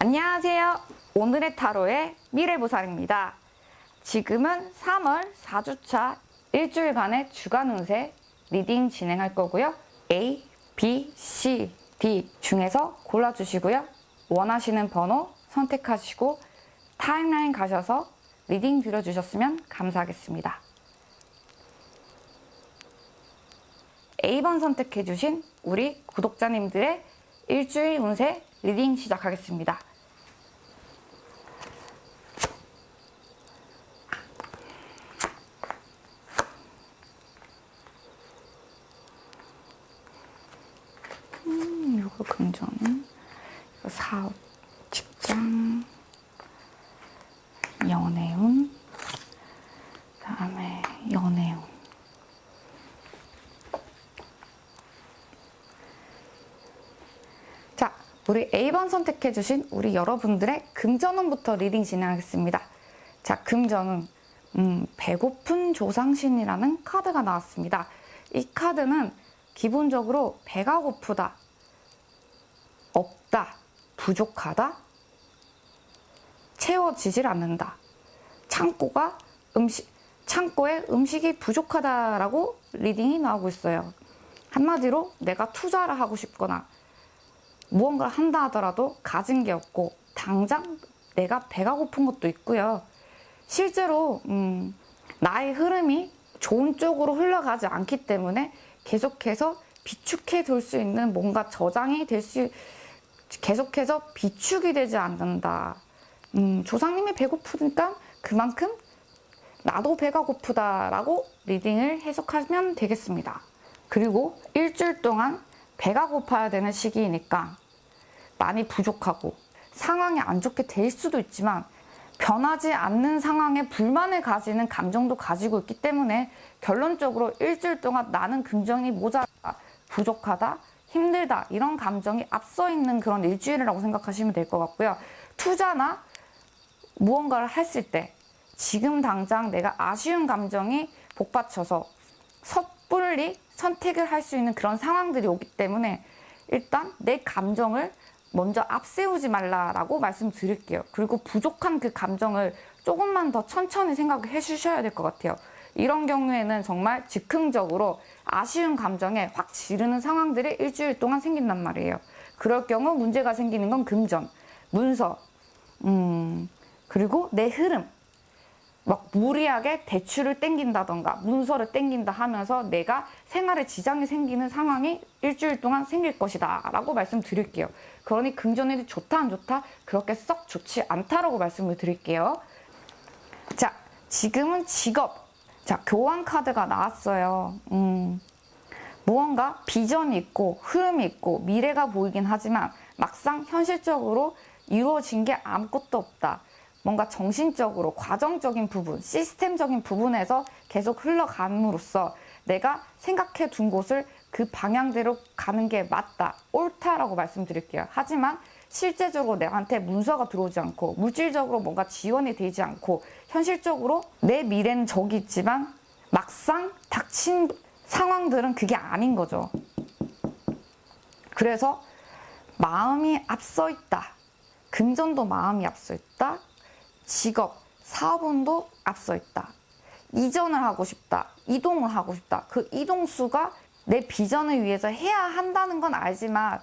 안녕하세요. 오늘의 타로의 미래보살입니다. 지금은 3월 4주차 일주일간의 주간 운세 리딩 진행할 거고요. A, B, C, D 중에서 골라주시고요. 원하시는 번호 선택하시고 타임라인 가셔서 리딩 들어주셨으면 감사하겠습니다. A번 선택해주신 우리 구독자님들의 일주일 운세 리딩 시작하겠습니다. 이거 금전, 이거 사업, 직장, 연애운, 다음에 연애운. 자, 우리 A번 선택해주신 우리 여러분들의 금전운부터 리딩 진행하겠습니다. 자, 금전운, 배고픈 조상신이라는 카드가 나왔습니다. 이 카드는 기본적으로 배가 고프다, 없다, 부족하다, 채워지질 않는다, 창고에 음식이 부족하다라고 리딩이 나오고 있어요. 한마디로 내가 투자를 하고 싶거나 무언가를 한다 하더라도 가진 게 없고 당장 내가 배가 고픈 것도 있고요. 실제로 나의 흐름이 좋은 쪽으로 흘러가지 않기 때문에 계속해서 비축해 둘 수 있는 뭔가 저장이 계속해서 비축이 되지 않는다. 조상님이 배고프니까 그만큼 나도 배가 고프다라고 리딩을 해석하면 되겠습니다. 그리고 일주일 동안 배가 고파야 되는 시기이니까 많이 부족하고 상황이 안 좋게 될 수도 있지만 변하지 않는 상황에 불만을 가지는 감정도 가지고 있기 때문에 결론적으로 일주일 동안 나는 금전이 모자라다, 부족하다, 힘들다 이런 감정이 앞서 있는 그런 일주일이라고 생각하시면 될 것 같고요. 투자나 무언가를 했을 때 지금 당장 내가 아쉬운 감정이 복받쳐서 섣불리 선택을 할 수 있는 그런 상황들이 오기 때문에 일단 내 감정을 먼저 앞세우지 말라라고 말씀드릴게요. 그리고 부족한 그 감정을 조금만 더 천천히 생각해 주셔야 될 것 같아요. 이런 경우에는 정말 즉흥적으로 아쉬운 감정에 확 지르는 상황들이 일주일 동안 생긴단 말이에요. 그럴 경우 문제가 생기는 건 금전, 문서, 그리고 내 흐름. 막 무리하게 대출을 땡긴다던가 문서를 땡긴다 하면서 내가 생활에 지장이 생기는 상황이 일주일 동안 생길 것이다 라고 말씀드릴게요. 그러니 금전운이 좋다 안 좋다? 그렇게 썩 좋지 않다라고 말씀을 드릴게요. 자, 지금은 직업. 자, 교환 카드가 나왔어요. 무언가 비전이 있고 흐름이 있고 미래가 보이긴 하지만 막상 현실적으로 이루어진 게 아무것도 없다. 뭔가 정신적으로 과정적인 부분, 시스템적인 부분에서 계속 흘러감으로써 내가 생각해 둔 곳을 그 방향대로 가는 게 맞다, 옳다라고 말씀드릴게요. 하지만 실제적으로 내한테 문서가 들어오지 않고 물질적으로 뭔가 지원이 되지 않고 현실적으로 내 미래는 저기 있지만 막상 닥친 상황들은 그게 아닌 거죠. 그래서 마음이 앞서 있다. 금전도 마음이 앞서 있다. 직업, 사업운도 앞서 있다. 이전을 하고 싶다. 이동을 하고 싶다. 그 이동수가 내 비전을 위해서 해야 한다는 건 알지만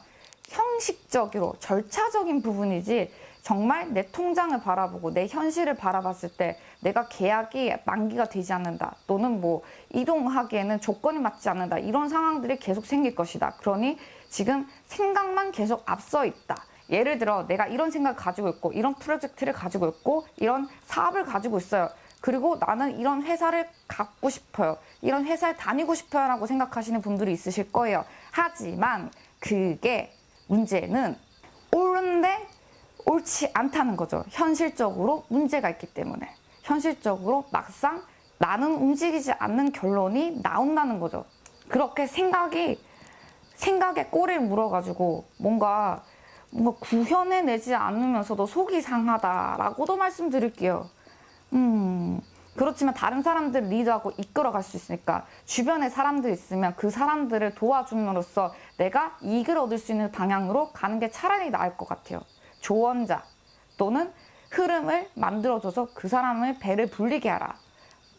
형식적으로 절차적인 부분이지 정말 내 통장을 바라보고 내 현실을 바라봤을 때 내가 계약이 만기가 되지 않는다. 또는 뭐 이동하기에는 조건이 맞지 않는다. 이런 상황들이 계속 생길 것이다. 그러니 지금 생각만 계속 앞서 있다. 예를 들어 내가 이런 생각을 가지고 있고 이런 프로젝트를 가지고 있고 이런 사업을 가지고 있어요. 그리고 나는 이런 회사를 갖고 싶어요. 이런 회사에 다니고 싶어요 라고 생각하시는 분들이 있으실 거예요. 하지만 그게 문제는 옳은데 옳지 않다는 거죠. 현실적으로 문제가 있기 때문에. 현실적으로 막상 나는 움직이지 않는 결론이 나온다는 거죠. 그렇게 생각에 꼬리를 물어가지고 뭔가 구현해내지 않으면서도 속이 상하다라고도 말씀드릴게요. 그렇지만 다른 사람들 리드하고 이끌어갈 수 있으니까 주변에 사람들이 있으면 그 사람들을 도와줌으로써 내가 이익을 얻을 수 있는 방향으로 가는 게 차라리 나을 것 같아요. 조언자 또는 흐름을 만들어줘서 그 사람의 배를 불리게 하라.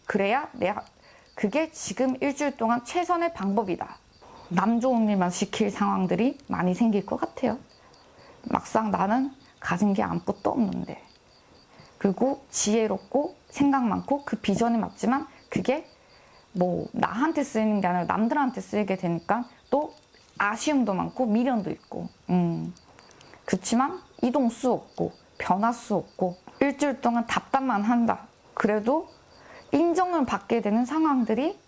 그래야 그게 지금 일주일 동안 최선의 방법이다. 남 좋은 일만 시킬 상황들이 많이 생길 것 같아요. 막상 나는 가진 게 아무것도 없는데. 그리고 지혜롭고 생각 많고 그 비전이 맞지만 그게 뭐 나한테 쓰이는 게 아니라 남들한테 쓰이게 되니까 또 아쉬움도 많고 미련도 있고 그렇지만 이동 수 없고 변할 수 없고 일주일 동안 답답만 한다. 그래도 인정을 받게 되는 상황들이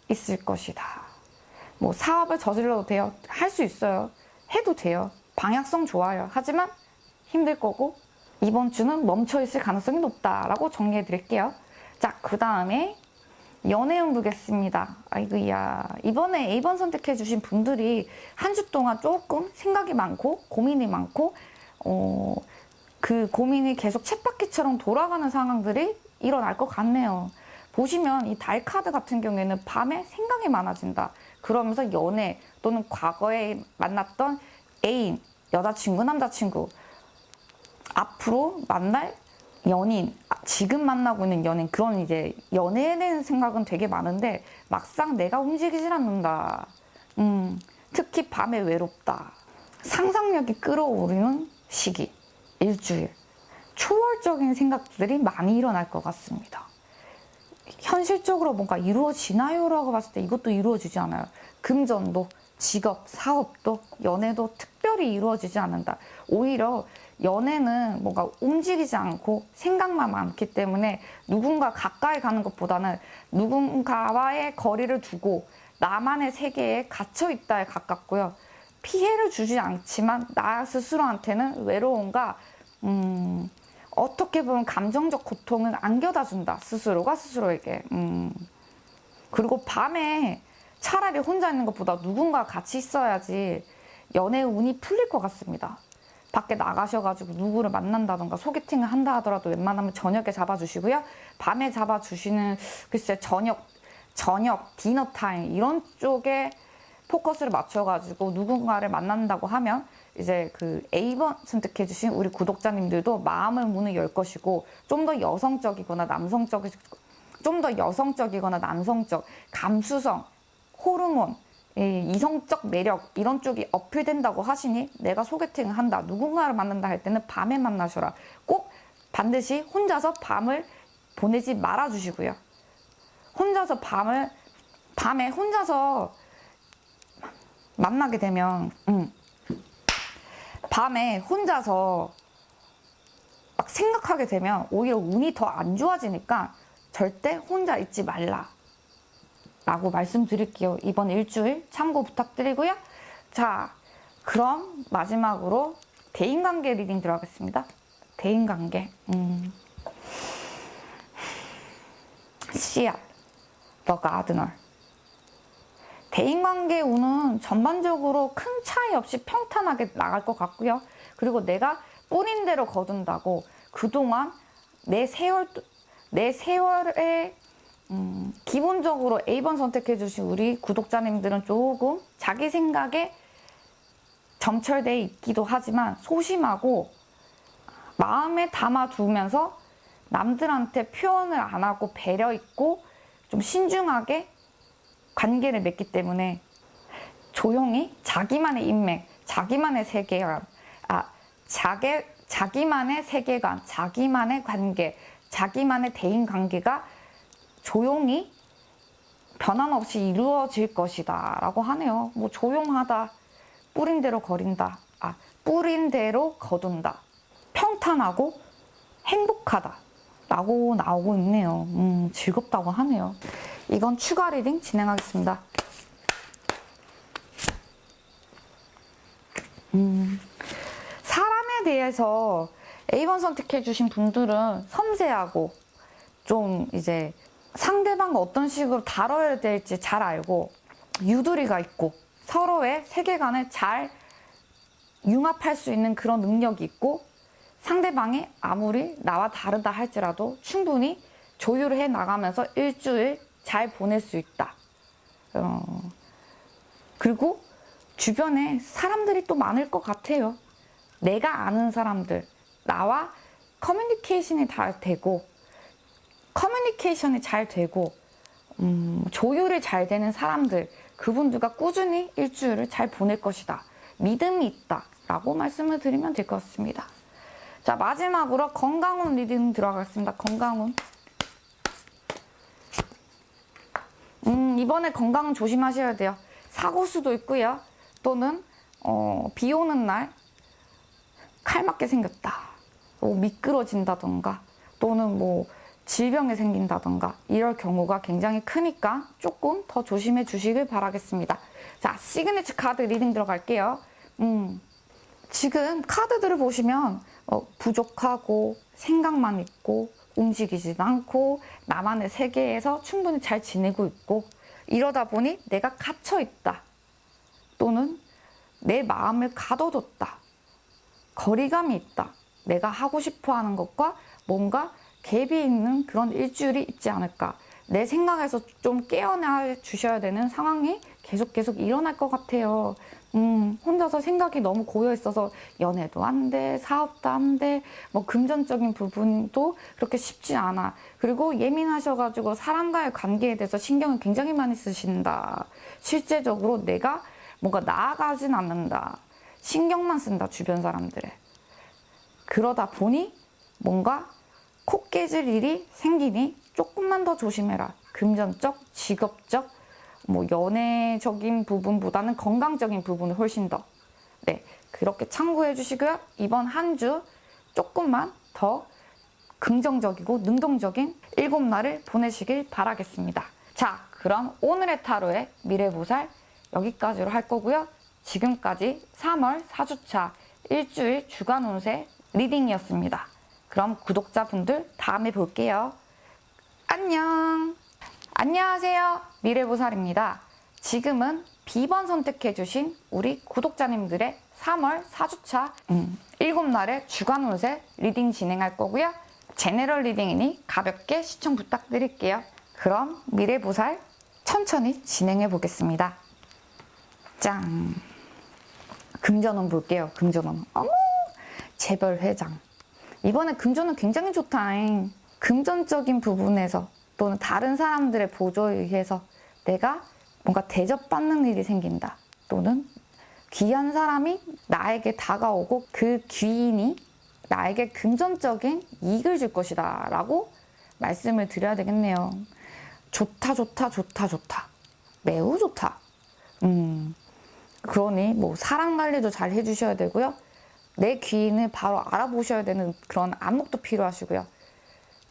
있을 것이다. 뭐 사업을 저질러도 돼요. 할 수 있어요. 해도 돼요. 방향성 좋아요. 하지만 힘들 거고 이번 주는 멈춰 있을 가능성이 높다라고 정리해 드릴게요. 자, 그 다음에 연애운 보겠습니다. 아이고야, 이번에 A번 선택해 주신 분들이 한 주 동안 조금 생각이 많고 고민이 많고 그 고민이 계속 쳇바퀴처럼 돌아가는 상황들이 일어날 것 같네요. 보시면 이 달 카드 같은 경우에는 밤에 생각이 많아진다. 그러면서 연애 또는 과거에 만났던 애인, 여자친구, 남자친구, 앞으로 만날 연인, 지금 만나고 있는 연인, 그런 이제 연애에 대한 생각은 되게 많은데 막상 내가 움직이질 않는다. 특히 밤에 외롭다. 상상력이 끌어오르는 시기, 일주일. 초월적인 생각들이 많이 일어날 것 같습니다. 현실적으로 뭔가 이루어지나요? 라고 봤을 때 이것도 이루어지지 않아요. 금전도, 직업, 사업도, 연애도 특별히 이루어지지 않는다. 오히려 연애는 뭔가 움직이지 않고 생각만 많기 때문에 누군가 가까이 가는 것보다는 누군가와의 거리를 두고 나만의 세계에 갇혀 있다에 가깝고요. 피해를 주지 않지만 나 스스로한테는 외로움과 어떻게 보면 감정적 고통을 안겨다 준다. 스스로가 스스로에게. 그리고 밤에 차라리 혼자 있는 것보다 누군가 같이 있어야지 연애 운이 풀릴 것 같습니다. 밖에 나가셔가지고 누구를 만난다던가 소개팅을 한다 하더라도 웬만하면 저녁에 잡아주시고요. 밤에 잡아주시는 글쎄 저녁 디너 타임 이런 쪽에 포커스를 맞춰가지고 누군가를 만난다고 하면 이제 그 A번 선택해주신 우리 구독자님들도 마음을 문을 열 것이고 좀 더 여성적이거나 남성적 감수성, 호르몬, 이성적 매력 이런 쪽이 어필된다고 하시니 내가 소개팅을 한다, 누군가를 만난다 할 때는 밤에 만나셔라. 꼭 반드시 혼자서 밤을 보내지 말아 주시고요. 혼자서 밤에 혼자서 만나게 되면 밤에 혼자서 막 생각하게 되면 오히려 운이 더 안 좋아지니까 절대 혼자 있지 말라 라고 말씀드릴게요. 이번 일주일 참고 부탁드리고요. 자, 그럼 마지막으로 대인관계 리딩 들어가겠습니다. 대인관계. 씨앗, 더 가드널. 대인관계 운은 전반적으로 큰 차이 없이 평탄하게 나갈 것 같고요. 그리고 내가 뿌린 대로 거둔다고 그동안 내 세월에 기본적으로 A번 선택해 주신 우리 구독자님들은 조금 자기 생각에 점철되어 있기도 하지만 소심하고 마음에 담아두면서 남들한테 표현을 안 하고 배려 있고 좀 신중하게 관계를 맺기 때문에 조용히 자기만의 인맥, 자기만의 세계관, 자기만의 세계관, 자기만의 관계, 자기만의 대인관계가 조용히 변함없이 이루어질 것이다 라고 하네요. 뭐 조용하다, 뿌린 대로 거린다, 뿌린 대로 거둔다, 평탄하고 행복하다 라고 나오고 있네요. 즐겁다고 하네요. 이건 추가 리딩 진행하겠습니다. 사람에 대해서 A번 선택해 주신 분들은 섬세하고 좀 이제 상대방과 어떤 식으로 다뤄야 될지 잘 알고 유두리가 있고 서로의 세계관을 잘 융합할 수 있는 그런 능력이 있고 상대방이 아무리 나와 다르다 할지라도 충분히 조율을 해 나가면서 일주일 잘 보낼 수 있다. 그리고 주변에 사람들이 또 많을 것 같아요. 내가 아는 사람들, 나와 커뮤니케이션이 잘 되고 조율이 잘 되는 사람들, 그분들과 꾸준히 일주일을 잘 보낼 것이다. 믿음이 있다 라고 말씀을 드리면 될 것 같습니다. 자, 마지막으로 건강운 리딩 들어가겠습니다. 건강운. 이번에 건강은 조심하셔야 돼요. 사고 수도 있고요. 또는 비 오는 날 칼맞게 생겼다. 미끄러진다던가 또는 질병이 생긴다던가 이럴 경우가 굉장히 크니까 조금 더 조심해 주시길 바라겠습니다. 자, 시그니처 카드 리딩 들어갈게요. 지금 카드들을 보시면 부족하고 생각만 있고 움직이지도 않고 나만의 세계에서 충분히 잘 지내고 있고 이러다 보니 내가 갇혀 있다. 또는 내 마음을 가둬뒀다. 거리감이 있다. 내가 하고 싶어 하는 것과 뭔가 갭이 있는 그런 일주일이 있지 않을까. 내 생각에서 좀 깨어나 주셔야 되는 상황이 계속 일어날 것 같아요. 혼자서 생각이 너무 고여 있어서 연애도 안 돼, 사업도 안 돼, 금전적인 부분도 그렇게 쉽지 않아. 그리고 예민하셔가지고 사람과의 관계에 대해서 신경을 굉장히 많이 쓰신다. 실제적으로 내가 뭔가 나아가진 않는다. 신경만 쓴다, 주변 사람들에. 그러다 보니 뭔가 코 깨질 일이 생기니 조금만 더 조심해라. 금전적, 직업적, 연애적인 부분보다는 건강적인 부분을 훨씬 더. 네, 그렇게 참고해 주시고요. 이번 한 주 조금만 더 긍정적이고 능동적인 7날을 보내시길 바라겠습니다. 자, 그럼 오늘의 타로의 미래보살 여기까지로 할 거고요. 지금까지 3월 4주차 일주일 주간 운세 리딩이었습니다. 그럼 구독자분들 다음에 볼게요. 안녕. 안녕하세요. 미래보살입니다. 지금은 B번 선택해주신 우리 구독자님들의 3월 4주차 7날의 주간 운세 리딩 진행할 거고요. 제너럴 리딩이니 가볍게 시청 부탁드릴게요. 그럼 미래보살 천천히 진행해 보겠습니다. 짠! 금전운 볼게요. 금전운. 어머! 재벌회장. 이번에 금전운 굉장히 좋다잉. 금전적인 부분에서 또는 다른 사람들의 보조에 의해서 내가 뭔가 대접받는 일이 생긴다. 또는 귀한 사람이 나에게 다가오고 그 귀인이 나에게 금전적인 이익을 줄 것이다 라고 말씀을 드려야 되겠네요. 좋다. 매우 좋다. 그러니 사랑 관리도 잘 해주셔야 되고요. 내 귀인을 바로 알아보셔야 되는 그런 안목도 필요하시고요.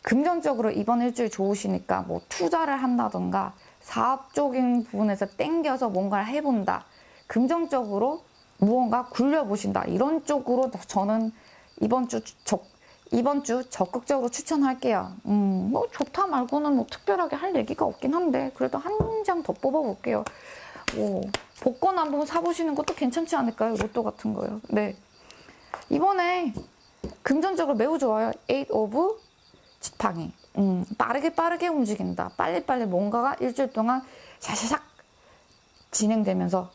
금전적으로 이번 일주일 좋으시니까 투자를 한다던가 사업적인 부분에서 땡겨서 뭔가를 해본다. 금전적으로 무언가 굴려보신다. 이런 쪽으로 저는 이번 주 적극적으로 추천할게요. 좋다 말고는 특별하게 할 얘기가 없긴 한데 그래도 한 장 더 뽑아볼게요. 복권 한번 사보시는 것도 괜찮지 않을까요? 로또 같은 거요. 네. 이번에 금전적으로 매우 좋아요. 8 오브 지팡이. 빠르게 움직인다. 빨리 뭔가가 일주일 동안 샤샤샥 진행되면서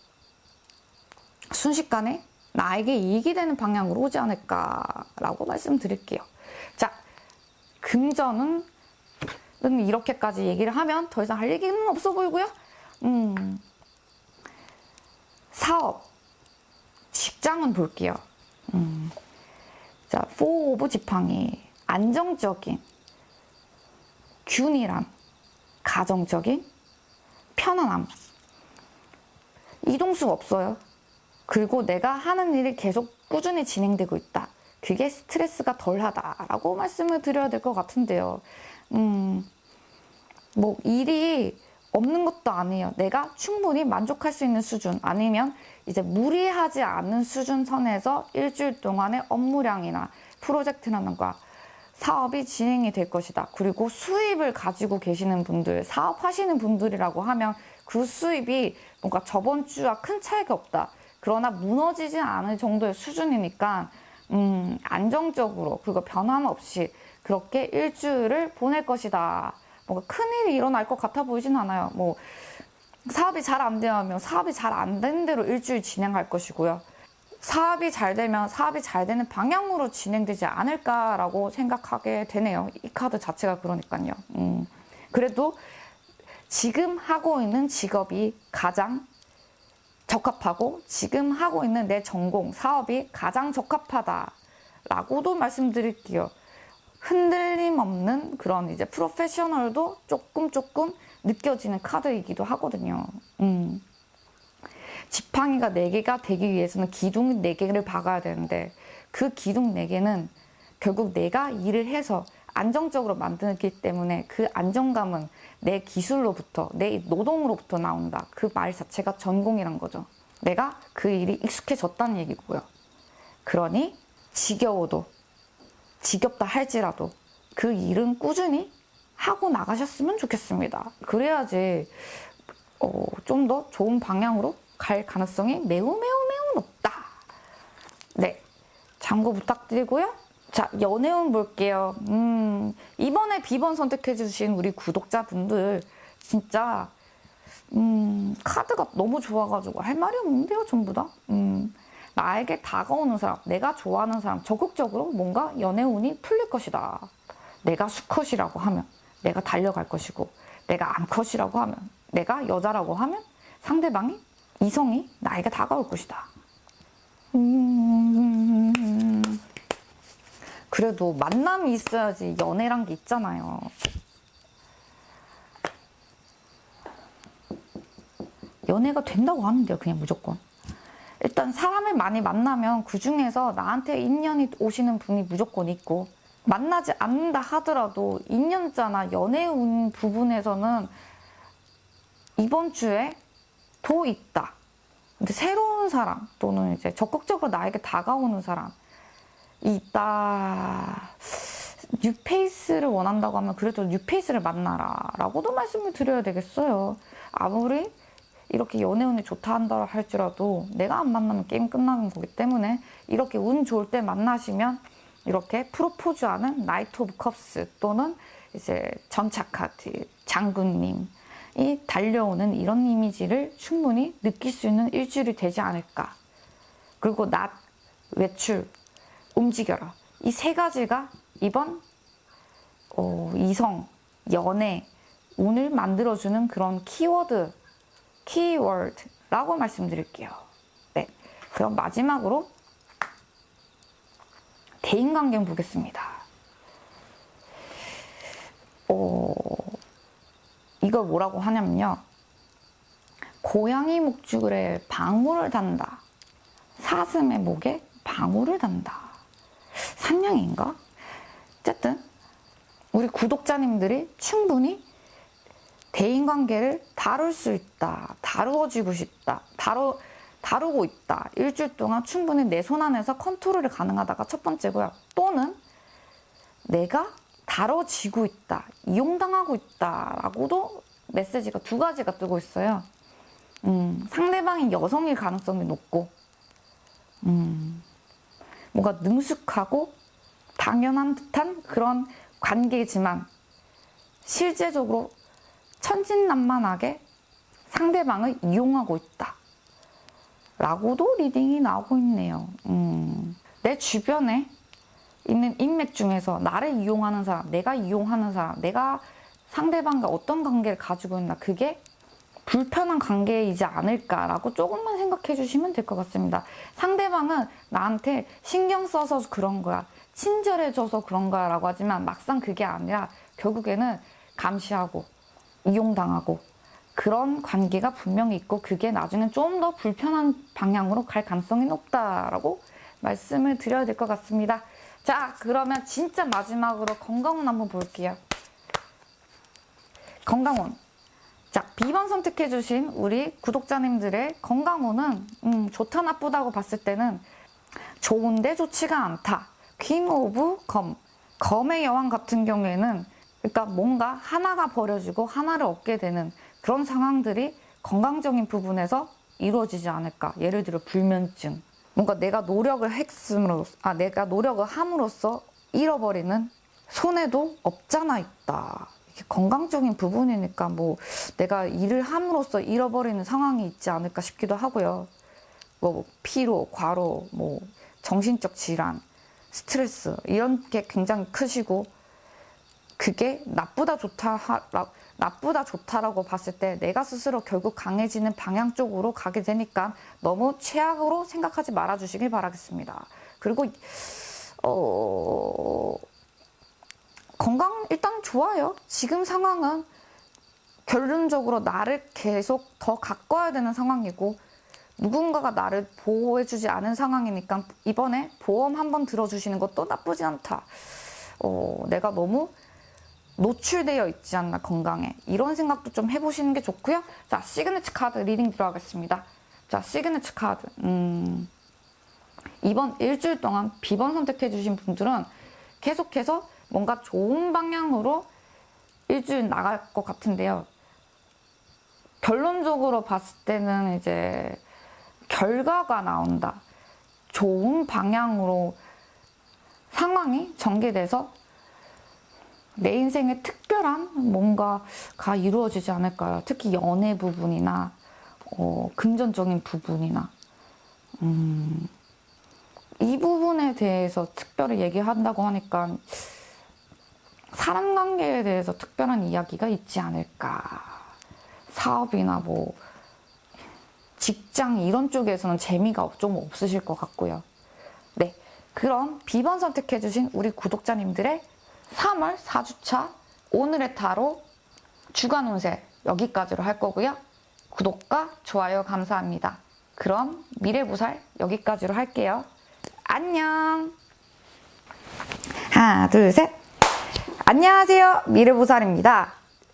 순식간에 나에게 이익이 되는 방향으로 오지 않을까라고 말씀드릴게요. 자, 금전은 이렇게까지 얘기를 하면 더 이상 할 얘기는 없어 보이고요. 사업, 직장은 볼게요. 자, 4 오브 지팡이. 안정적인, 균일함, 가정적인, 편안함. 이동수가 없어요. 그리고 내가 하는 일이 계속 꾸준히 진행되고 있다. 그게 스트레스가 덜하다라고 말씀을 드려야 될 것 같은데요. 일이 없는 것도 아니에요. 내가 충분히 만족할 수 있는 수준 아니면 이제 무리하지 않은 수준 선에서 일주일 동안의 업무량이나 프로젝트라든가 사업이 진행이 될 것이다. 그리고 수입을 가지고 계시는 분들, 사업하시는 분들이라고 하면 그 수입이 뭔가 저번 주와 큰 차이가 없다. 그러나 무너지지 않을 정도의 수준이니까 안정적으로 그리고 변함없이 그렇게 일주일을 보낼 것이다. 뭔가 큰일이 일어날 것 같아 보이진 않아요. 사업이 잘 안 되면 사업이 잘 안 된 대로 일주일 진행할 것이고요. 사업이 잘 되면 사업이 잘 되는 방향으로 진행되지 않을까라고 생각하게 되네요. 이 카드 자체가 그러니까요. 그래도 지금 하고 있는 직업이 가장 적합하고 지금 하고 있는 내 전공, 사업이 가장 적합하다라고도 말씀드릴게요. 흔들림 없는 그런 이제 프로페셔널도 조금 느껴지는 카드이기도 하거든요. 지팡이가 4개가 되기 위해서는 기둥 4개를 박아야 되는데 그 기둥 4개는 결국 내가 일을 해서 안정적으로 만들기 때문에 그 안정감은 내 기술로부터, 내 노동으로부터 나온다. 그 말 자체가 전공이란 거죠. 내가 그 일이 익숙해졌다는 얘기고요. 그러니 지겹다 할지라도 그 일은 꾸준히 하고 나가셨으면 좋겠습니다. 그래야지 좀 더 좋은 방향으로 갈 가능성이 매우 높다. 네, 참고 부탁드리고요. 자, 연애운 볼게요. 이번에 B번 선택해주신 우리 구독자분들 진짜 카드가 너무 좋아가지고 할 말이 없는데요, 전부 다. 나에게 다가오는 사람, 내가 좋아하는 사람, 적극적으로 뭔가 연애운이 풀릴 것이다. 내가 수컷이라고 하면 내가 달려갈 것이고, 내가 암컷이라고 하면, 내가 여자라고 하면 상대방이, 이성이 나에게 다가올 것이다. 그래도 만남이 있어야지 연애란 게 있잖아요. 연애가 된다고 하는데요, 그냥 무조건. 일단 사람을 많이 만나면 그 중에서 나한테 인연이 오시는 분이 무조건 있고, 만나지 않는다 하더라도 인연자나 연애운 부분에서는 이번 주에 도 있다. 근데 새로운 사람 또는 이제 적극적으로 나에게 다가오는 사람이 있다. 뉴페이스를 원한다고 하면 그래도 뉴페이스를 만나라 라고도 말씀을 드려야 되겠어요. 아무리 이렇게 연애운이 좋다 한다 할지라도 내가 안 만나면 게임 끝나는 거기 때문에 이렇게 운 좋을 때 만나시면 이렇게 프로포즈하는 나이트 오브 컵스 또는 이제 전차카드 장군님이 달려오는 이런 이미지를 충분히 느낄 수 있는 일주일이 되지 않을까. 그리고 낮, 외출, 움직여라. 이 3가지가 이번 이성, 연애, 운을 만들어주는 그런 키워드라고 말씀드릴게요. 네, 그럼 마지막으로 대인관계 보겠습니다. 이걸 뭐라고 하냐면요. 고양이 목줄에 방울을 단다. 사슴의 목에 방울을 단다. 산냥인가? 어쨌든 우리 구독자님들이 충분히 대인관계를 다룰 수 있다. 다루어지고 싶다. 다루고 있다. 일주일 동안 충분히 내 손 안에서 컨트롤이 가능하다가 첫 번째고요. 또는 내가 다뤄지고 있다. 이용당하고 있다. 라고도 메시지가 2가지가 뜨고 있어요. 상대방이 여성일 가능성이 높고 뭔가 능숙하고 당연한 듯한 그런 관계지만 실제적으로 천진난만하게 상대방을 이용하고 있다. 라고도 리딩이 나오고 있네요. 내 주변에 있는 인맥 중에서 나를 이용하는 사람, 내가 이용하는 사람, 내가 상대방과 어떤 관계를 가지고 있나, 그게 불편한 관계이지 않을까라고 조금만 생각해 주시면 될 것 같습니다. 상대방은 나한테 신경 써서 그런 거야, 친절해져서 그런 거야 라고 하지만 막상 그게 아니라 결국에는 감시하고 이용당하고 그런 관계가 분명히 있고, 그게 나중엔 좀 더 불편한 방향으로 갈 가능성이 높다라고 말씀을 드려야 될 것 같습니다. 자, 그러면 진짜 마지막으로 건강운 한번 볼게요. 건강운. 자, B번 선택해주신 우리 구독자님들의 건강운은 좋다 나쁘다고 봤을 때는 좋은데 좋지가 않다. 퀸 오브 검의 여왕 같은 경우에는 그러니까 뭔가 하나가 버려지고 하나를 얻게 되는 그런 상황들이 건강적인 부분에서 이루어지지 않을까. 예를 들어 불면증. 뭔가 내가 노력을 함으로써 잃어버리는 손해도 없잖아 있다. 이게 건강적인 부분이니까 뭐 내가 일을 함으로써 잃어버리는 상황이 있지 않을까 싶기도 하고요. 뭐 피로, 과로, 뭐 정신적 질환, 스트레스 이런 게 굉장히 크시고 그게 나쁘다 좋다라고 봤을 때 내가 스스로 결국 강해지는 방향 쪽으로 가게 되니까 너무 최악으로 생각하지 말아 주시길 바라겠습니다. 그리고 건강 일단 좋아요. 지금 상황은 결론적으로 나를 계속 더 가꿔야 되는 상황이고 누군가가 나를 보호해주지 않은 상황이니까 이번에 보험 한번 들어주시는 것도 나쁘지 않다. 내가 너무 노출되어 있지 않나 건강에, 이런 생각도 좀 해보시는 게 좋고요. 자, 시그니처 카드 리딩 들어가겠습니다. 자, 시그니처 카드. 이번 일주일 동안 B번 선택해 주신 분들은 계속해서 뭔가 좋은 방향으로 일주일 나갈 것 같은데요. 결론적으로 봤을 때는 이제 결과가 나온다. 좋은 방향으로 상황이 전개돼서 내 인생에 특별한 뭔가가 이루어지지 않을까요? 특히 연애 부분이나 금전적인 부분이나 이 부분에 대해서 특별히 얘기한다고 하니까 사람 관계에 대해서 특별한 이야기가 있지 않을까. 사업이나 뭐 직장 이런 쪽에서는 재미가 좀 없으실 것 같고요. 네, 그럼 B번 선택해주신 우리 구독자님들의 3월 4주차 오늘의 타로 주간 운세 여기까지로 할 거고요. 구독과 좋아요 감사합니다. 그럼 미래보살 여기까지로 할게요. 안녕. 하나, 둘, 셋. 안녕하세요. 미래보살입니다.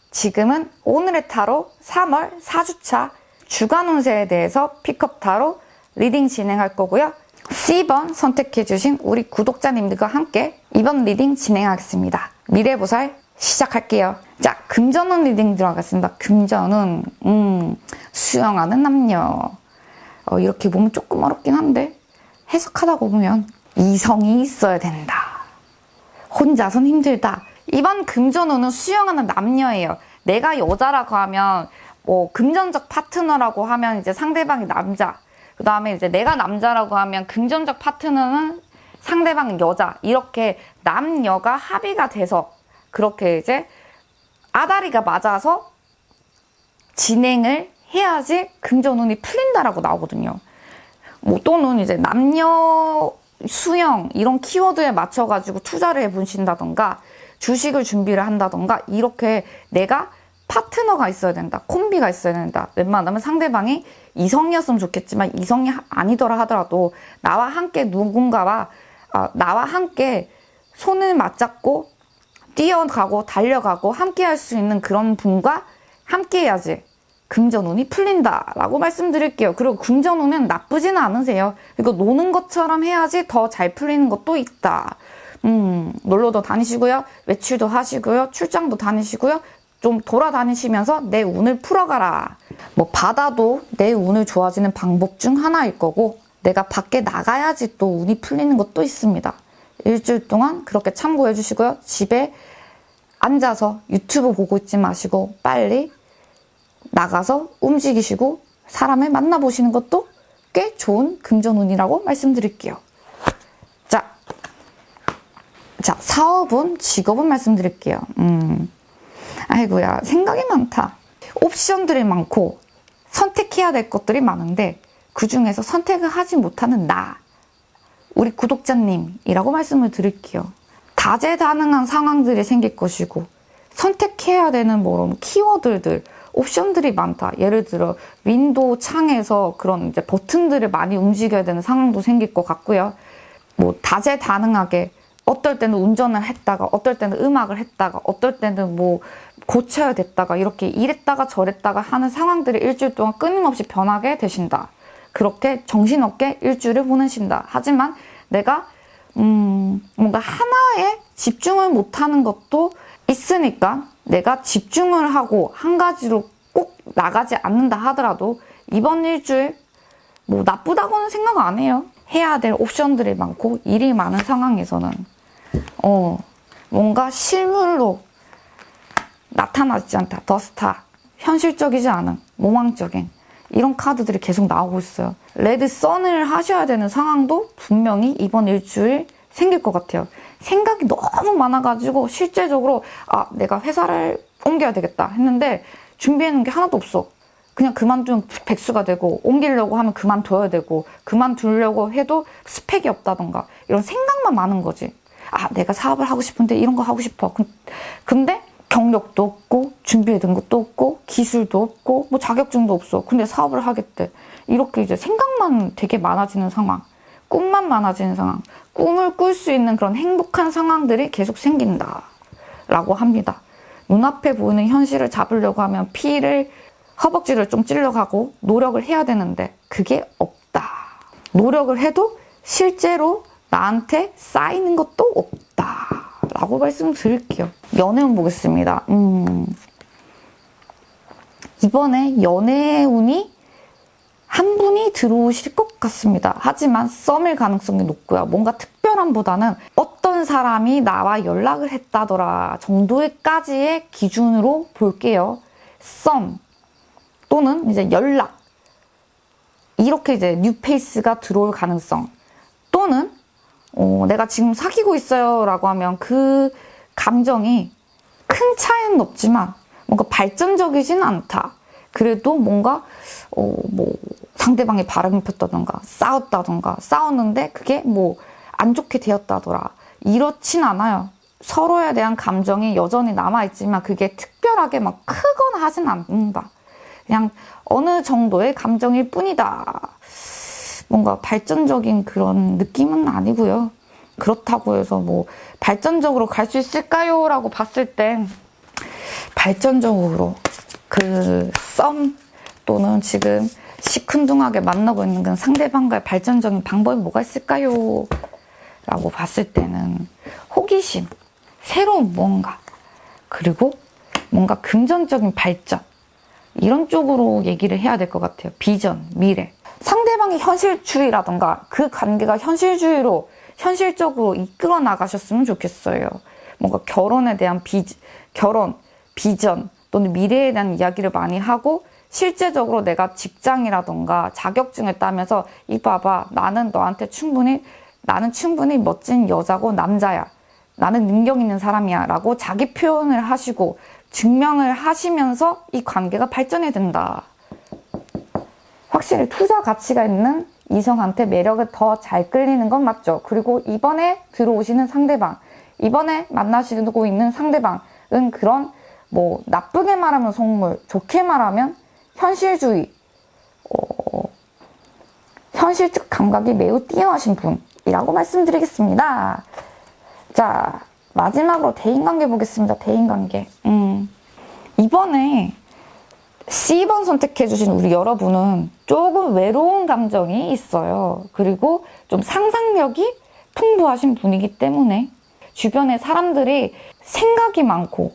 지금은 오늘의 타로 3월 4주차 주간 운세에 대해서 픽업 타로 리딩 진행할 거고요. C번 선택해주신 우리 구독자님들과 함께 이번 리딩 진행하겠습니다. 미래보살 시작할게요. 자, 금전운 리딩 들어가겠습니다. 금전운, 수영하는 남녀. 이렇게 보면 조금 어렵긴 한데 해석하다 보면 이성이 있어야 된다. 혼자선 힘들다. 이번 금전운은 수영하는 남녀예요. 내가 여자라고 하면 금전적 파트너라고 하면 이제 상대방이 남자. 그 다음에 이제 내가 남자라고 하면 금전적 파트너는 상대방은 여자. 이렇게 남녀가 합의가 돼서 그렇게 이제 아다리가 맞아서 진행을 해야지 금전운이 풀린다라고 나오거든요. 뭐 또는 이제 남녀 수영 이런 키워드에 맞춰가지고 투자를 해보신다던가 주식을 준비를 한다던가 이렇게 내가 파트너가 있어야 된다. 콤비가 있어야 된다. 웬만하면 상대방이 이성이었으면 좋겠지만 이성이 아니더라 하더라도 나와 함께 누군가와 나와 함께 손을 맞잡고 뛰어가고 달려가고 함께 할 수 있는 그런 분과 함께 해야지 금전운이 풀린다라고 말씀드릴게요. 그리고 금전운은 나쁘지는 않으세요. 이거 노는 것처럼 해야지 더 잘 풀리는 것도 있다. 놀러도 다니시고요. 외출도 하시고요. 출장도 다니시고요. 좀 돌아다니시면서 내 운을 풀어가라. 뭐 바다도 내 운을 좋아지는 방법 중 하나일 거고 내가 밖에 나가야지 또 운이 풀리는 것도 있습니다. 일주일 동안 그렇게 참고해 주시고요. 집에 앉아서 유튜브 보고 있지 마시고 빨리 나가서 움직이시고 사람을 만나보시는 것도 꽤 좋은 금전운이라고 말씀드릴게요. 자, 사업은, 직업은 말씀드릴게요. 아이고야, 생각이 많다. 옵션들이 많고 선택해야 될 것들이 많은데 그 중에서 선택을 하지 못하는 나, 우리 구독자님이라고 말씀을 드릴게요. 다재다능한 상황들이 생길 것이고 선택해야 되는 키워드들, 옵션들이 많다. 예를 들어 윈도우 창에서 그런 이제 버튼들을 많이 움직여야 되는 상황도 생길 것 같고요. 뭐 다재다능하게 어떨 때는 운전을 했다가 어떨 때는 음악을 했다가 어떨 때는 뭐 고쳐야 됐다가 이렇게 이랬다가 저랬다가 하는 상황들이 일주일 동안 끊임없이 변하게 되신다. 그렇게 정신없게 일주일을 보내신다. 하지만 내가 뭔가 하나에 집중을 못하는 것도 있으니까 내가 집중을 하고 한 가지로 꼭 나가지 않는다 하더라도 이번 일주일 뭐 나쁘다고는 생각 안 해요. 해야 될 옵션들이 많고 일이 많은 상황에서는 뭔가 실물로 나타나지 않다. 더스타. 현실적이지 않은 몽환적인 이런 카드들이 계속 나오고 있어요. 레드 선을 하셔야 되는 상황도 분명히 이번 일주일 생길 것 같아요. 생각이 너무 많아가지고 실제적으로 내가 회사를 옮겨야 되겠다 했는데 준비해놓은 게 하나도 없어. 그냥 그만두면 백수가 되고, 옮기려고 하면 그만둬야 되고, 그만두려고 해도 스펙이 없다던가 이런 생각만 많은 거지. 내가 사업을 하고 싶은데 이런 거 하고 싶어. 근데 경력도 없고, 준비해둔 것도 없고, 기술도 없고, 뭐 자격증도 없어. 근데 사업을 하겠대. 이렇게 이제 생각만 되게 많아지는 상황, 꿈만 많아지는 상황, 꿈을 꿀 수 있는 그런 행복한 상황들이 계속 생긴다 라고 합니다. 눈앞에 보이는 현실을 잡으려고 하면 허벅지를 좀 찔러가고 노력을 해야 되는데 그게 없다. 노력을 해도 실제로 나한테 쌓이는 것도 없다 라고 말씀드릴게요. 연애운 보겠습니다. 이번에 연애운이 한 분이 들어오실 것 같습니다. 하지만 썸일 가능성이 높고요. 뭔가 특별함보다는 어떤 사람이 나와 연락을 했다더라 정도까지의 기준으로 볼게요. 썸 또는 이제 연락, 이렇게 이제 뉴페이스가 들어올 가능성, 또는 내가 지금 사귀고 있어요 라고 하면 그 감정이 큰 차이는 없지만 뭔가 발전적이진 않다. 그래도 뭔가 뭐 상대방이 바람을 폈다던가 싸웠는데 그게 뭐 안 좋게 되었다더라, 이렇진 않아요. 서로에 대한 감정이 여전히 남아있지만 그게 특별하게 막 크거나 하진 않는다. 그냥 어느 정도의 감정일 뿐이다. 뭔가 발전적인 그런 느낌은 아니고요. 그렇다고 해서 뭐 발전적으로 갈 수 있을까요? 라고 봤을 땐 발전적으로 그 썸 또는 지금 시큰둥하게 만나고 있는 그 상대방과의 발전적인 방법이 뭐가 있을까요? 라고 봤을 때는 호기심, 새로운 무언가, 그리고 뭔가 금전적인 발전, 이런 쪽으로 얘기를 해야 될 것 같아요. 비전, 미래. 상대방이 현실주의라던가 그 관계가 현실적으로 이끌어 나가셨으면 좋겠어요. 뭔가 결혼에 대한 비전 또는 미래에 대한 이야기를 많이 하고, 실제적으로 내가 직장이라던가 자격증을 따면서 봐봐, 나는 충분히 멋진 여자고 남자야. 나는 능력 있는 사람이야 라고 자기 표현을 하시고 증명을 하시면서 이 관계가 발전이 된다. 확실히 투자 가치가 있는 이성한테 매력을 더 잘 끌리는 건 맞죠. 그리고 이번에 들어오시는 상대방, 이번에 만나시고 있는 상대방은 그런 뭐 나쁘게 말하면 속물, 좋게 말하면 현실주의, 현실적 감각이 매우 뛰어나신 분이라고 말씀드리겠습니다. 자, 마지막으로 대인관계 보겠습니다. 대인관계. 이번에 C번 선택해주신 우리 여러분은 조금 외로운 감정이 있어요. 그리고 좀 상상력이 풍부하신 분이기 때문에 주변에 사람들이 생각이 많고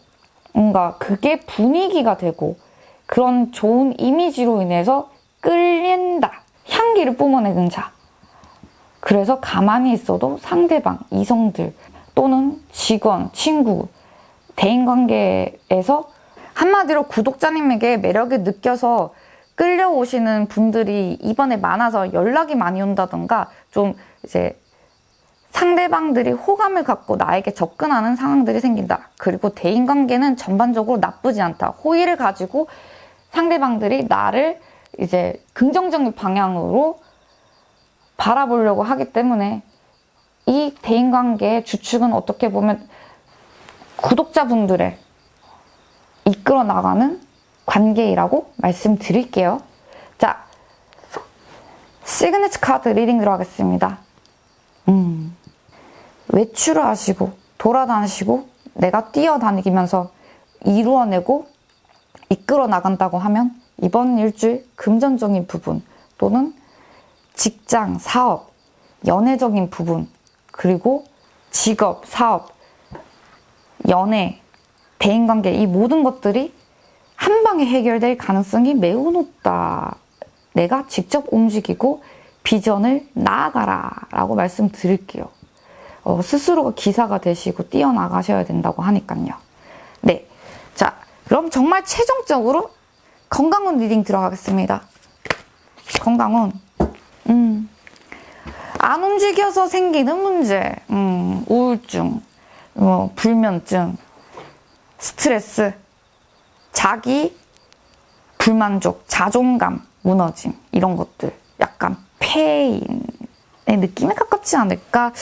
뭔가 그게 분위기가 되고 그런 좋은 이미지로 인해서 끌린다. 향기를 뿜어내는 자. 그래서 가만히 있어도 상대방, 이성들 또는 직원, 친구, 대인관계에서 한마디로 구독자님에게 매력을 느껴서 끌려오시는 분들이 이번에 많아서 연락이 많이 온다던가 좀 이제 상대방들이 호감을 갖고 나에게 접근하는 상황들이 생긴다. 그리고 대인관계는 전반적으로 나쁘지 않다. 호의를 가지고 상대방들이 나를 이제 긍정적인 방향으로 바라보려고 하기 때문에 이 대인관계의 주축은 어떻게 보면 구독자분들의 이끌어 나가는 관계이라고 말씀드릴게요. 자, 시그니처 카드 리딩 들어가겠습니다. 외출을 하시고 돌아다니시고 내가 뛰어다니면서 이루어내고 이끌어 나간다고 하면 이번 일주일 금전적인 부분 또는 직장, 사업, 연애적인 부분, 그리고 직업, 사업, 연애, 대인관계, 이 모든 것들이 한 방에 해결될 가능성이 매우 높다. 내가 직접 움직이고 비전을 나아가라 라고 말씀드릴게요. 스스로가 기사가 되시고 뛰어나가셔야 된다고 하니까요. 네, 자, 그럼 정말 최종적으로 건강운 리딩 들어가겠습니다. 건강운. 안 움직여서 생기는 문제. 우울증, 불면증, 스트레스, 자기 불만족, 자존감 무너짐, 이런 것들. 약간 페인의 느낌에 가깝지 않을까?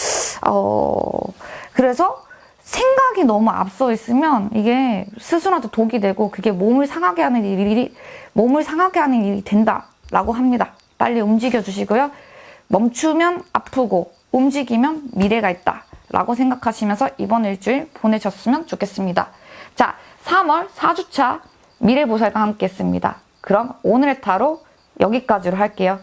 그래서 생각이 너무 앞서 있으면 이게 스스로한테 독이 되고 그게 몸을 상하게 하는 일이 된다라고 합니다. 빨리 움직여 주시고요. 멈추면 아프고 움직이면 미래가 있다 라고 생각하시면서 이번 일주일 보내셨으면 좋겠습니다. 자, 3월 4주차 미래보살과 함께 했습니다. 그럼 오늘의 타로 여기까지로 할게요.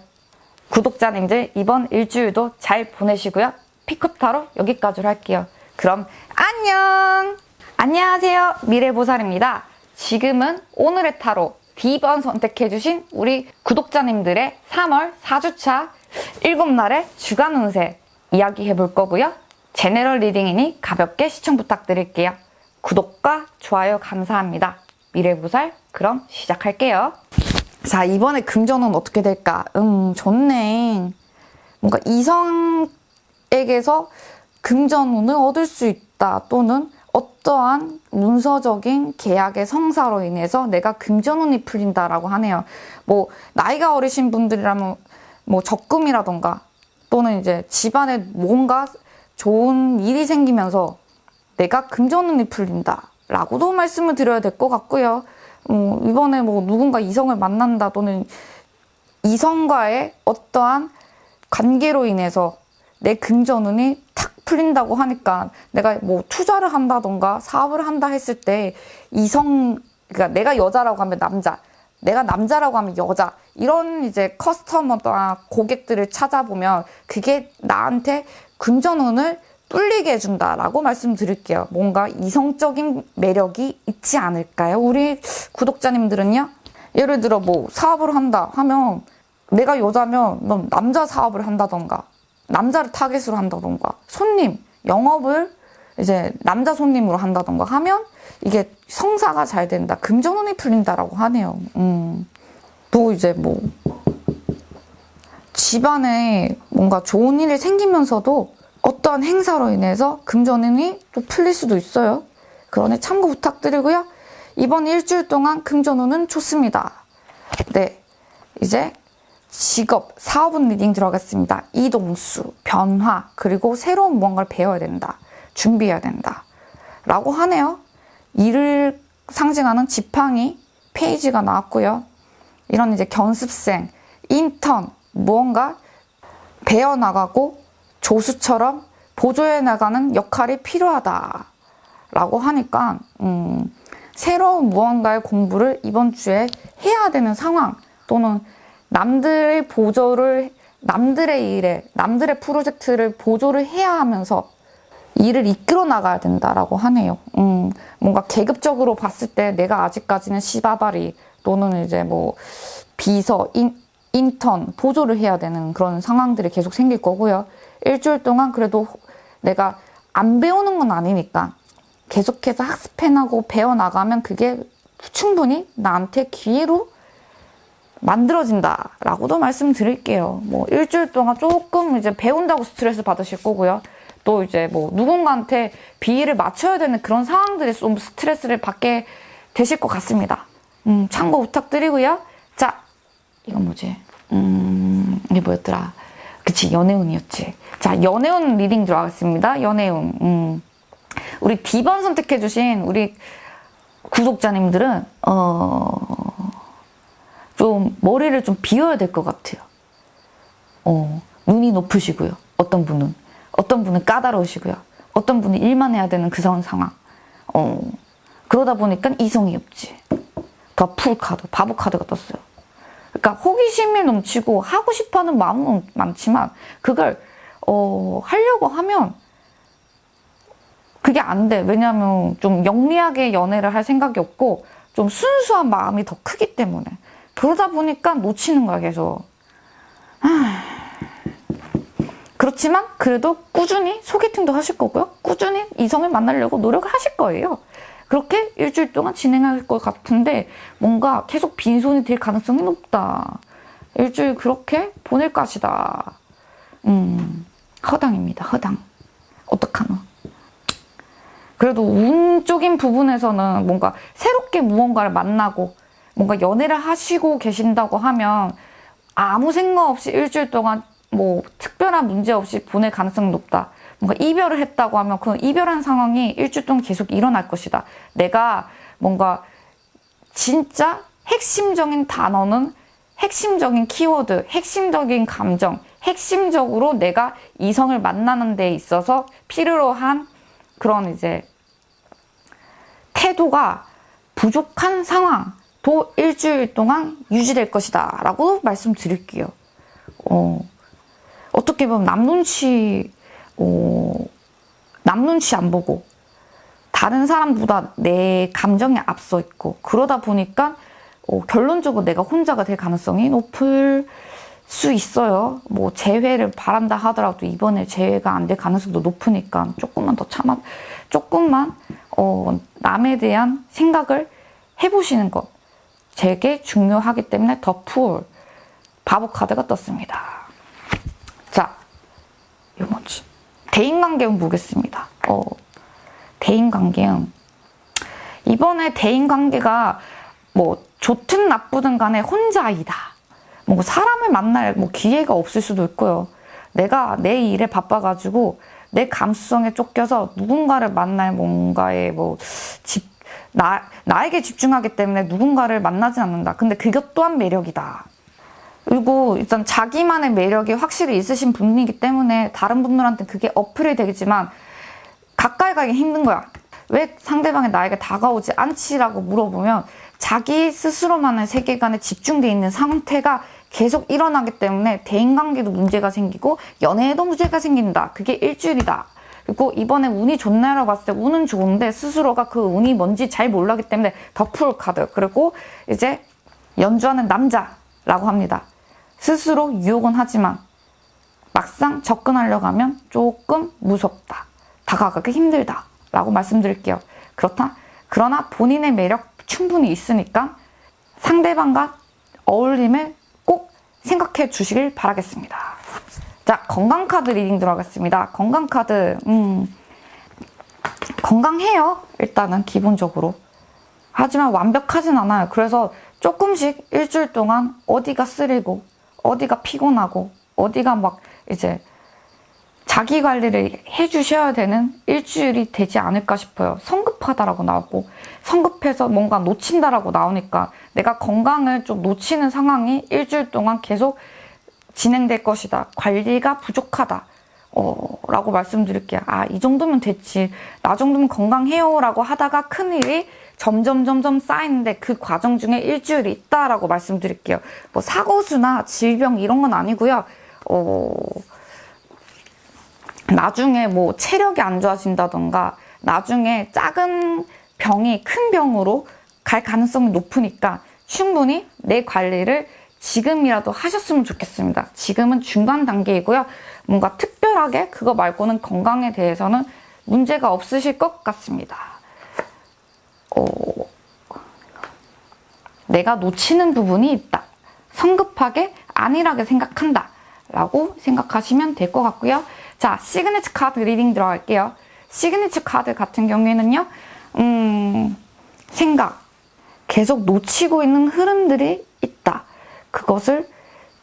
구독자님들 이번 일주일도 잘 보내시고요. 피컷타로 여기까지로 할게요. 그럼 안녕! 안녕하세요. 미래보살입니다. 지금은 오늘의 타로 D번 선택해주신 우리 구독자님들의 3월 4주차 7날의 주간 운세 이야기해볼 거고요. 제너럴 리딩이니 가볍게 시청 부탁드릴게요. 구독과 좋아요 감사합니다. 미래보살 그럼 시작할게요. 자, 이번에 금전은 어떻게 될까? 좋네. 뭔가 이성에게서 금전운을 얻을 수 있다. 또는 어떠한 문서적인 계약의 성사로 인해서 내가 금전운이 풀린다라고 하네요. 뭐 나이가 어리신 분들이라면 뭐 적금이라던가 또는 이제 집안에 뭔가 좋은 일이 생기면서 내가 금전운이 풀린다라고도 말씀을 드려야 될 것 같고요. 이번에 뭐 누군가 이성을 만난다 또는 이성과의 어떠한 관계로 인해서 내 금전운이 탁 풀린다고 하니까 내가 뭐 투자를 한다던가 사업을 한다 했을 때 그러니까 내가 여자라고 하면 남자, 내가 남자라고 하면 여자, 이런 이제 커스터머나 고객들을 찾아보면 그게 나한테 금전운을 뚫리게 해준다라고 말씀드릴게요. 뭔가 이성적인 매력이 있지 않을까요? 우리 구독자님들은요? 예를 들어 뭐 사업을 한다 하면 내가 여자면 넌 남자 사업을 한다던가 남자를 타겟으로 한다던가 손님, 영업을 이제 남자 손님으로 한다던가 하면 이게 성사가 잘 된다. 금전운이 풀린다라고 하네요. 또 이제 뭐 집안에 뭔가 좋은 일이 생기면서도 어떠한 행사로 인해서 금전운이 또 풀릴 수도 있어요. 그러니 참고 부탁드리고요. 이번 일주일 동안 금전운은 좋습니다. 네, 이제 직업, 사업운 리딩 들어가겠습니다. 이동수, 변화, 그리고 새로운 무언가를 배워야 된다. 준비해야 된다. 라고 하네요. 일을 상징하는 지팡이 페이지가 나왔고요. 이런 이제 견습생, 인턴, 무언가 배워나가고 조수처럼 보조해 나가는 역할이 필요하다라고 하니까 새로운 무언가의 공부를 이번 주에 해야 되는 상황 또는 남들의 일에, 남들의 프로젝트를 보조를 해야 하면서 일을 이끌어 나가야 된다라고 하네요. 뭔가 계급적으로 봤을 때 내가 아직까지는 시바바리 또는 이제 뭐 비서, 인턴, 보조를 해야 되는 그런 상황들이 계속 생길 거고요. 일주일 동안 그래도 내가 안 배우는 건 아니니까 계속해서 학습해나고 배워나가면 그게 충분히 나한테 기회로 만들어진다라고도 말씀드릴게요. 뭐 일주일 동안 조금 이제 배운다고 스트레스 받으실 거고요. 또 이제 뭐 누군가한테 비위를 맞춰야 되는 그런 상황들이 좀 스트레스를 받게 되실 것 같습니다. 참고 부탁드리고요. 자, 이건 뭐지? 이게 뭐였더라? 그치, 연애운이었지. 자, 연애운 리딩 들어가겠습니다. 연애운. 우리 D번 선택해주신 우리 구독자님들은, 좀 머리를 좀 비워야 될 것 같아요. 눈이 높으시고요. 어떤 분은 까다로우시고요. 어떤 분은 일만 해야 되는 그런 상황. 그러다 보니까 이성이 없지. 더 풀 카드, 바보 카드가 떴어요. 그러니까 호기심이 넘치고 하고 싶어하는 마음은 많지만 그걸 하려고 하면 그게 안 돼. 왜냐하면 좀 영리하게 연애를 할 생각이 없고 좀 순수한 마음이 더 크기 때문에. 그러다 보니까 놓치는 거야, 계속. 그렇지만 그래도 꾸준히 소개팅도 하실 거고요. 꾸준히 이성을 만나려고 노력을 하실 거예요. 그렇게 일주일 동안 진행할 것 같은데 뭔가 계속 빈손이 될 가능성이 높다. 일주일 그렇게 보낼 것이다. 허당입니다. 허당. 어떡하노? 그래도 운적인 부분에서는 뭔가 새롭게 무언가를 만나고 뭔가 연애를 하시고 계신다고 하면 아무 생각 없이 일주일 동안 뭐 특별한 문제 없이 보낼 가능성이 높다. 뭔가 이별을 했다고 하면 그 이별한 상황이 일주일 동안 계속 일어날 것이다. 내가 뭔가 진짜 핵심적인 단어는 핵심적인 키워드, 핵심적인 감정, 핵심적으로 내가 이성을 만나는 데 있어서 필요로 한 그런 이제 태도가 부족한 상황도 일주일 동안 유지될 것이다 라고 말씀드릴게요. 어떻게 보면 남 눈치 안 보고 다른 사람보다 내 감정에 앞서 있고 그러다 보니까 결론적으로 내가 혼자가 될 가능성이 높을 수 있어요. 뭐 재회를 바란다 하더라도 이번에 재회가 안 될 가능성도 높으니까 조금만 더 조금만 남에 대한 생각을 해보시는 것 되게 중요하기 때문에 더 풀 바보 카드가 떴습니다. 자, 이거 뭐지? 대인관계운 보겠습니다. 대인관계운 이번에 대인관계가 뭐 좋든 나쁘든 간에 혼자이다. 뭐 사람을 만날 뭐 기회가 없을 수도 있고요. 내가 내 일에 바빠가지고 내 감수성에 쫓겨서 누군가를 만날 뭔가에 나에게 집중하기 때문에 누군가를 만나진 않는다. 근데 그것 또한 매력이다. 그리고 일단 자기만의 매력이 확실히 있으신 분이기 때문에 다른 분들한테 그게 어플이 되겠지만 가까이 가기 힘든 거야. 왜 상대방이 나에게 다가오지 않지라고 물어보면 자기 스스로만의 세계관에 집중되어 있는 상태가 계속 일어나기 때문에 대인관계도 문제가 생기고 연애에도 문제가 생긴다. 그게 일주일이다. 그리고 이번에 운이 좋나라고 봤을 때 운은 좋은데 스스로가 그 운이 뭔지 잘 몰라기 때문에 더풀 카드. 그리고 이제 연주하는 남자라고 합니다. 스스로 유혹은 하지만 막상 접근하려고 하면 조금 무섭다. 다가가기 힘들다. 라고 말씀드릴게요. 그러나 본인의 매력 충분히 있으니까 상대방과 어울림을 꼭 생각해 주시길 바라겠습니다. 자, 건강카드 리딩 들어가겠습니다. 건강카드, 건강해요. 일단은 기본적으로. 하지만 완벽하진 않아요. 그래서 조금씩 일주일 동안 어디가 쓰리고 어디가 피곤하고 어디가 막 이제 자기 관리를 해주셔야 되는 일주일이 되지 않을까 싶어요. 성급하다라고 나오고 성급해서 뭔가 놓친다라고 나오니까 내가 건강을 좀 놓치는 상황이 일주일 동안 계속 진행될 것이다. 관리가 부족하다. 라고 말씀드릴게요. 이 정도면 됐지. 나 정도면 건강해요. 라고 하다가 큰일이 점점 쌓이는데 그 과정 중에 일주일이 있다라고 말씀드릴게요. 뭐 사고수나 질병 이런 건 아니고요. 나중에 뭐 체력이 안 좋아진다던가 나중에 작은 병이 큰 병으로 갈 가능성이 높으니까 충분히 내 관리를 지금이라도 하셨으면 좋겠습니다. 지금은 중간 단계이고요. 뭔가 특별하게 그거 말고는 건강에 대해서는 문제가 없으실 것 같습니다. 내가 놓치는 부분이 있다. 성급하게 안일하게 생각한다. 라고 생각하시면 될 것 같고요. 자, 시그니처 카드 리딩 들어갈게요. 시그니처 카드 같은 경우에는요. 생각. 계속 놓치고 있는 흐름들이 있다. 그것을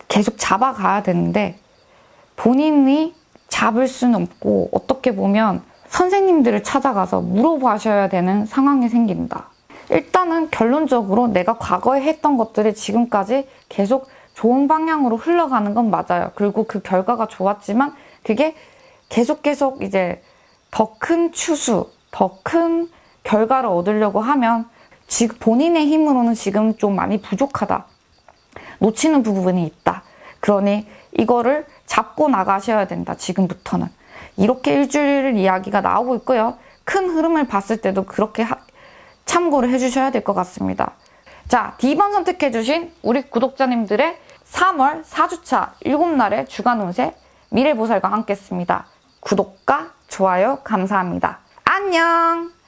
계속 잡아가야 되는데 본인이 잡을 수는 없고 어떻게 보면 선생님들을 찾아가서 물어보셔야 되는 상황이 생긴다. 일단은 결론적으로 내가 과거에 했던 것들이 지금까지 계속 좋은 방향으로 흘러가는 건 맞아요. 그리고 그 결과가 좋았지만 그게 계속 이제 더 큰 추수, 더 큰 결과를 얻으려고 하면 지금 본인의 힘으로는 지금 좀 많이 부족하다. 놓치는 부분이 있다. 그러니 이거를 잡고 나가셔야 된다. 지금부터는. 이렇게 일주일 이야기가 나오고 있고요. 큰 흐름을 봤을 때도 그렇게 참고를 해주셔야 될 것 같습니다. 자, D번 선택해주신 우리 구독자님들의 3월 4주차 7날의 주간 운세 미래보살과 함께 했습니다. 구독과 좋아요 감사합니다. 안녕!